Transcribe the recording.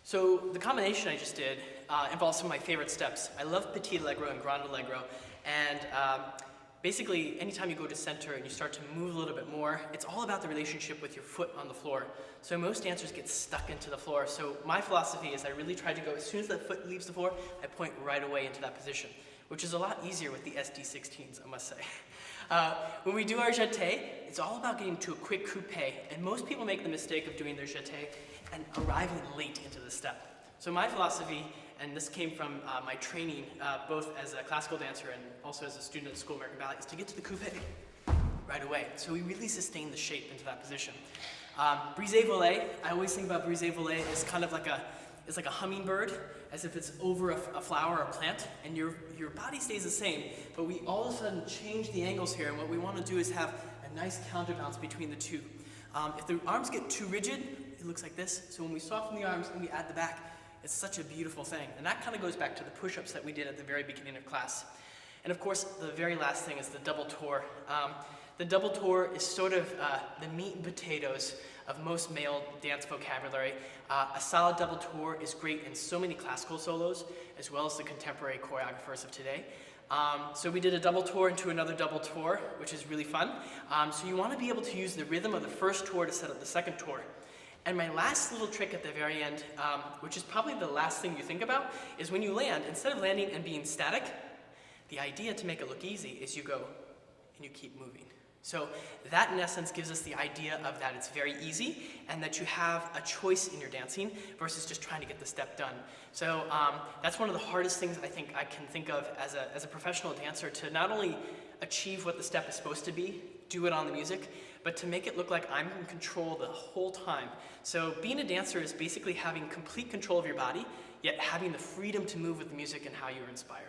So the combination I just did involves some of my favorite steps. I love petit allegro and grande allegro, and basically anytime you go to center and you start to move a little bit more, it's all about the relationship with your foot on the floor. So most dancers get stuck into the floor. So my philosophy is I really try to go, as soon as the foot leaves the floor, I point right away into that position, which is a lot easier with the SD16s, I must say. When we do our jeté, it's all about getting to a quick coupe, and most people make the mistake of doing their jeté and arriving late into the step. So my philosophy, and this came from my training, both as a classical dancer and also as a student at School of American Ballet, is to get to the coupe right away. So we really sustain the shape into that position. Brise-volet, I always think about brise-volet as kind of like a hummingbird, as if it's over a flower or a plant, and your body stays the same, but we all of a sudden change the angles here, and what we want to do is have a nice counterbalance between the two. If the arms get too rigid, it looks like this. So when we soften the arms and we add the back, it's such a beautiful thing. And that kind of goes back to the push-ups that we did at the very beginning of class. And of course, the very last thing is the double tour. The double tour is sort of the meat and potatoes of most male dance vocabulary. A solid double tour is great in so many classical solos, as well as the contemporary choreographers of today. So we did a double tour into another double tour, which is really fun. So you want to be able to use the rhythm of the first tour to set up the second tour. And my last little trick at the very end, which is probably the last thing you think about, is when you land, instead of landing and being static, the idea to make it look easy is you go and you keep moving. So that in essence gives us the idea of that it's very easy and that you have a choice in your dancing versus just trying to get the step done. So that's one of the hardest things I think I can think of as a professional dancer, to not only achieve what the step is supposed to be, do it on the music, but to make it look like I'm in control the whole time. So being a dancer is basically having complete control of your body, yet having the freedom to move with the music and how you're inspired.